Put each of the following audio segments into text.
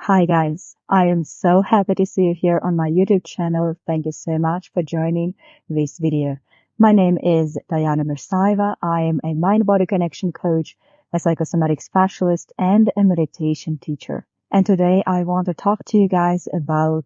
Hi guys, I am so happy to see you here on my YouTube channel. Thank you so much for joining this video. My name is Diana Mirsaeva. I am a mind-body connection coach, a psychosomatic specialist, and a meditation teacher. And today I want to talk to you guys about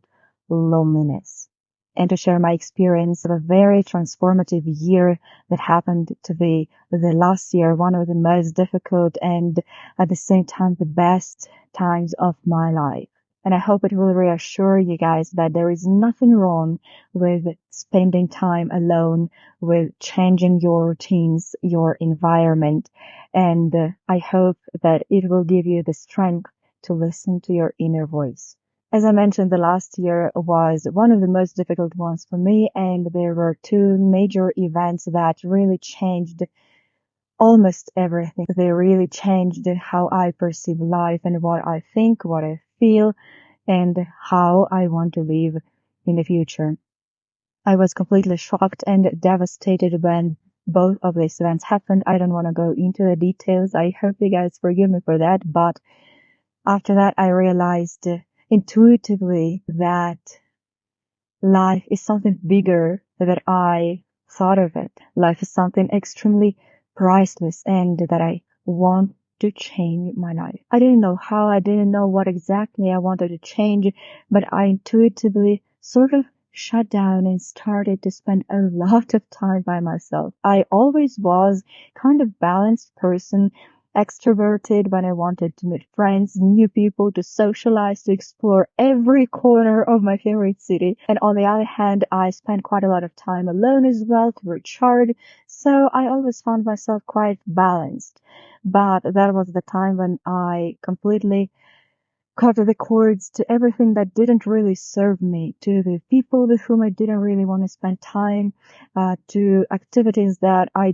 loneliness and to share my experience of a very transformative year that happened to be the last year, one of the most difficult and at the same time the best times of my life. And I hope it will reassure you guys that there is nothing wrong with spending time alone, with changing your routines, your environment. And I hope that it will give you the strength to listen to your inner voice. As I mentioned, the last year was one of the most difficult ones for me, and there were two major events that really changed almost everything. They really changed how I perceive life and what I think, what I feel, and how I want to live in the future. I was completely shocked and devastated when both of these events happened. I don't want to go into the details. I hope you guys forgive me for that, but after that, I realized intuitively that life is something bigger than I thought of it. Life is something extremely priceless and that I want to change my life. I didn't know how, I didn't know what exactly I wanted to change, but I intuitively sort of shut down and started to spend a lot of time by myself. I always was kind of balanced person, extroverted when I wanted to meet friends, new people, to socialize, to explore every corner of my favorite city. And on the other hand, I spent quite a lot of time alone as well to recharge. So I always found myself quite balanced. But that was the time when I completely cut the cords to everything that didn't really serve me, to the people with whom I didn't really want to spend time, to activities that I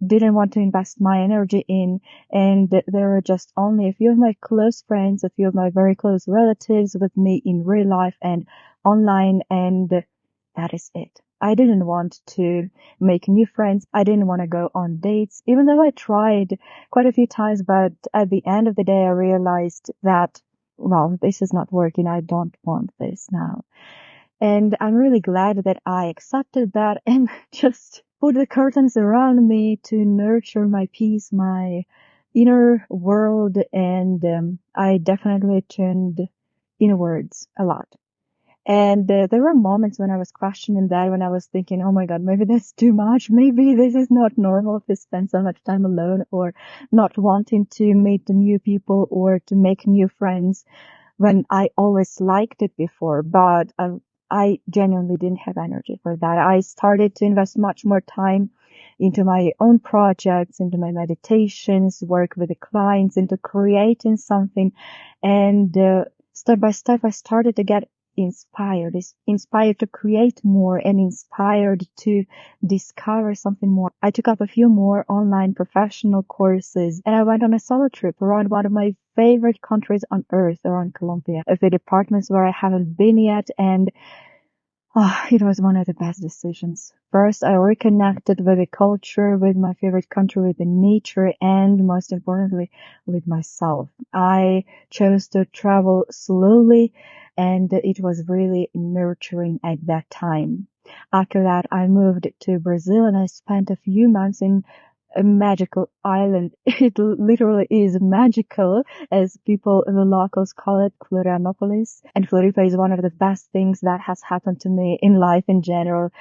didn't want to invest my energy in, and there were just only a few of my close friends, a few of my very close relatives with me in real life and online, and that is it. I didn't want to make new friends. I didn't want to go on dates, even though I tried quite a few times, but at the end of the day, I realized that, well, this is not working. I don't want this now. And I'm really glad that I accepted that and just put the curtains around me to nurture my peace, my inner world. And I definitely turned inwards a lot. And there were moments when I was questioning that, when I was thinking, oh my God, maybe that's too much. Maybe this is not normal to spend so much time alone, or not wanting to meet new people or to make new friends when I always liked it before. But I genuinely didn't have energy for that. I started to invest much more time into my own projects, into my meditations, work with the clients, into creating something. And step by step, I started to get inspired to create more and inspired to discover something more. I took up a few more online professional courses and I went on a solo trip around one of my favorite countries on earth, around Colombia, of the departments where I haven't been yet, and it was one of the best decisions. First, I reconnected with the culture, with my favorite country, with the nature, and most importantly, with myself. I chose to travel slowly, and it was really nurturing at that time. After that, I moved to Brazil and I spent a few months in a magical island. It literally is magical, as people, the locals call it, Florianopolis. And Floripa is one of the best things that has happened to me in life in general.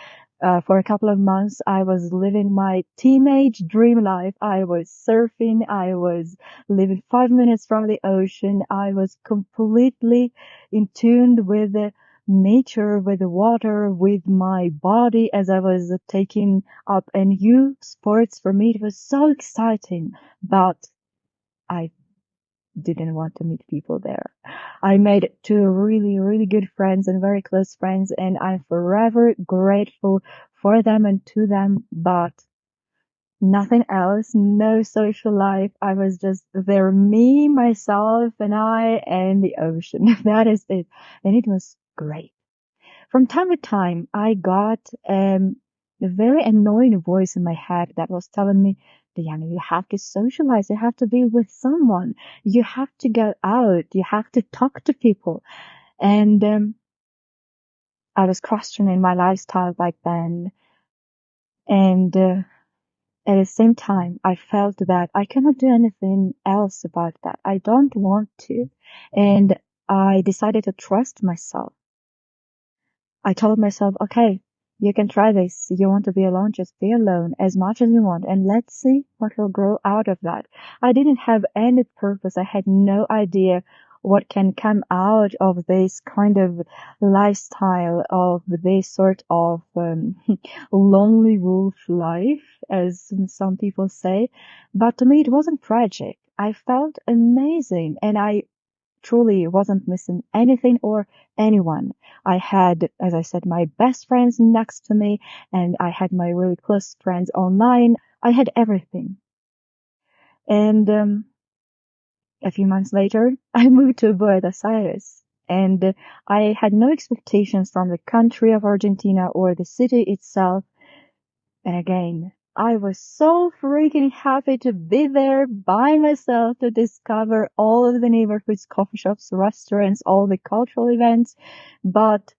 For a couple of months, I was living my teenage dream life. I was surfing. I was living 5 minutes from the ocean. I was completely in tune with the nature, with the water, with my body as I was taking up a new sports. For me, it was so exciting, but I didn't want to meet people there. I made two really, really good friends and very close friends, and I'm forever grateful for them and to them, but nothing else, no social life. I was just there, me, myself, and I, and the ocean. That is it. And it was great. From time to time, I got a very annoying voice in my head that was telling me, Diana, you have to socialize. You have to be with someone. You have to go out. You have to talk to people. And I was questioning my lifestyle back then. And at the same time, I felt that I cannot do anything else about that. I don't want to. And I decided to trust myself. I told myself, okay, you can try this. You want to be alone, just be alone as much as you want, and let's see what will grow out of that. I didn't have any purpose. I had no idea what can come out of this kind of lifestyle, of this sort of lonely wolf life, as some people say. But to me, it wasn't tragic. I felt amazing, and I truly wasn't missing anything or anyone. I had, as I said, my best friends next to me, and I had my really close friends online. I had everything. And a few months later, I moved to Buenos Aires. And I had no expectations from the country of Argentina or the city itself. And again, I was so freaking happy to be there by myself to discover all of the neighborhoods, coffee shops, restaurants, all the cultural events. But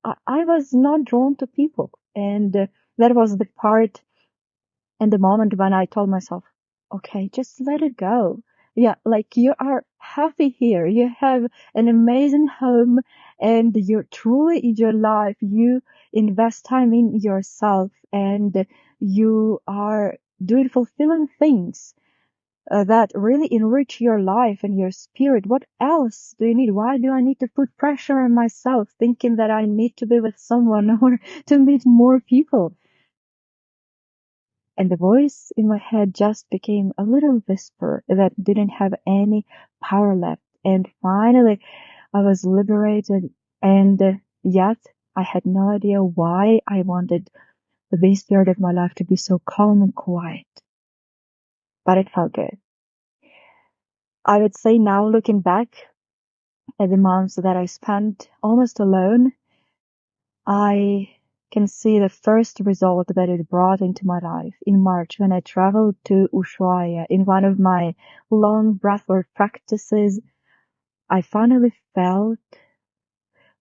I was not drawn to people. And that was the part and the moment when I told myself, okay, just let it go. Yeah, like you are happy here. You have an amazing home and you're truly in your life. You invest time in yourself and you are doing fulfilling things that really enrich your life and your spirit. What else do you need? Why do I need to put pressure on myself thinking that I need to be with someone or to meet more people? And the voice in my head just became a little whisper that didn't have any power left. And finally, I was liberated. And yet, I had no idea why I wanted this period of my life to be so calm and quiet. But it felt good. I would say now, looking back at the months that I spent almost alone, I can see the first result that it brought into my life in March when I traveled to Ushuaia in one of my long breathwork practices. I finally felt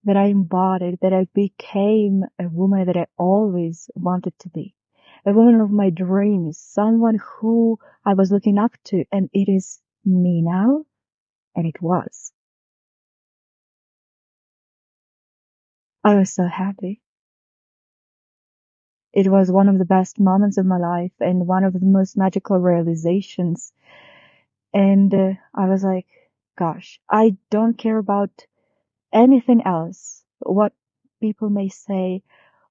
that I embodied, that I became a woman that I always wanted to be, a woman of my dreams, someone who I was looking up to, and it is me now, and it was. I was so happy. It was one of the best moments of my life and one of the most magical realizations. And I was like, gosh, I don't care about anything else. What people may say,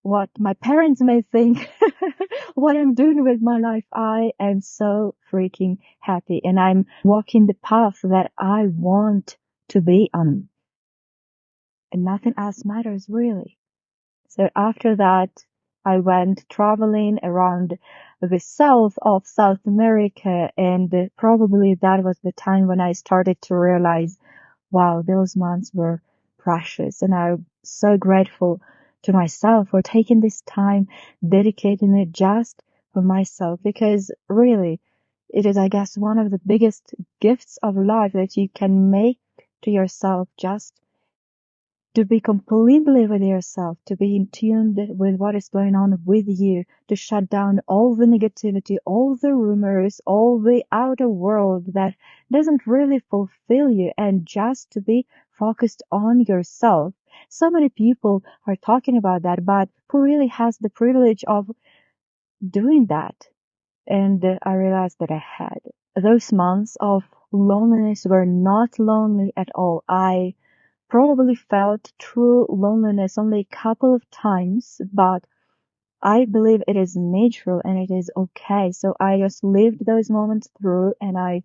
what my parents may think, what I'm doing with my life. I am so freaking happy and I'm walking the path that I want to be on. And nothing else matters really. So after that, I went traveling around the south of South America, and probably that was the time when I started to realize, wow, those months were precious. And I'm so grateful to myself for taking this time, dedicating it just for myself, because really it is, I guess, one of the biggest gifts of life that you can make to yourself, just to be completely with yourself, to be in tune with what is going on with you, to shut down all the negativity, all the rumors, all the outer world that doesn't really fulfill you, and just to be focused on yourself. So many people are talking about that, but who really has the privilege of doing that? And I realized that I had. Those months of loneliness were not lonely at all. I probably felt true loneliness only a couple of times, but I believe it is natural and it is okay. So I just lived those moments through and I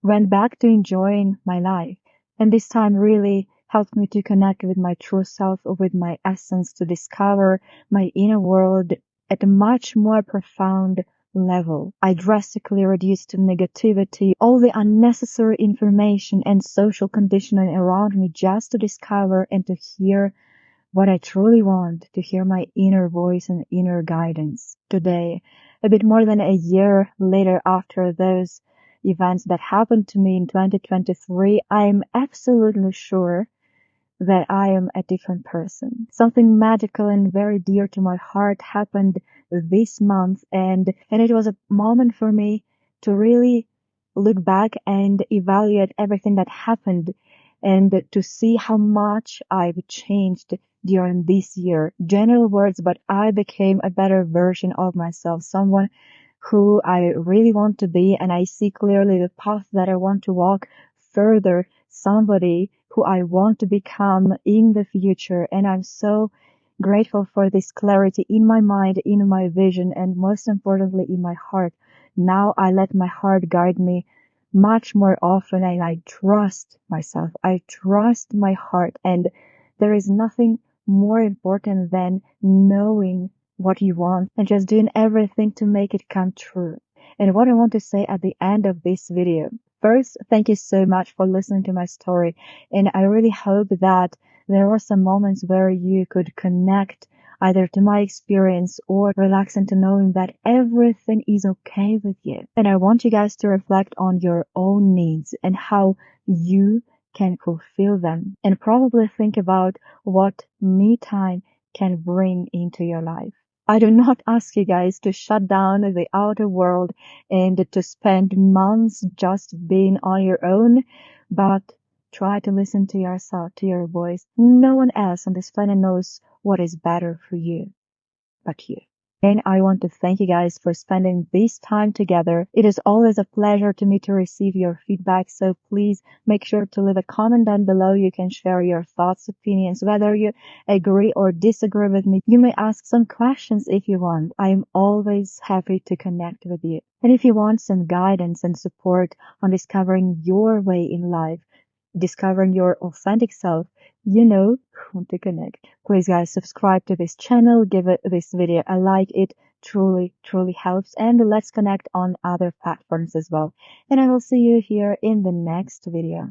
went back to enjoying my life. And this time really helped me to connect with my true self, with my essence, to discover my inner world at a much more profound level. I drastically reduced negativity, all the unnecessary information and social conditioning around me just to discover and to hear what I truly want, to hear my inner voice and inner guidance. Today, a bit more than a year later after those events that happened to me in 2023, I'm absolutely sure that I am a different person. Something magical and very dear to my heart happened this month, and it was a moment for me to really look back and evaluate everything that happened and to see how much I've changed during this year. General words, but I became a better version of myself, someone who I really want to be, and I see clearly the path that I want to walk further, somebody who I want to become in the future. And I'm so grateful for this clarity in my mind, in my vision, and most importantly, in my heart. Now I let my heart guide me much more often, and I trust myself. I trust my heart, and there is nothing more important than knowing what you want and just doing everything to make it come true. And what I want to say at the end of this video, first, thank you so much for listening to my story. And I really hope that there were some moments where you could connect either to my experience or relax into knowing that everything is okay with you. And I want you guys to reflect on your own needs and how you can fulfill them, and probably think about what me time can bring into your life. I do not ask you guys to shut down the outer world and to spend months just being on your own, but try to listen to yourself, to your voice. No one else on this planet knows what is better for you but you. And I want to thank you guys for spending this time together. It is always a pleasure to me to receive your feedback, so please make sure to leave a comment down below. You can share your thoughts, opinions, whether you agree or disagree with me. You may ask some questions if you want. I am always happy to connect with you. And if you want some guidance and support on discovering your way in life, discovering your authentic self, you know who to connect. Please guys, subscribe to this channel, give this video a like. It truly helps, and let's connect on other platforms as well. And I will see you here in the next video.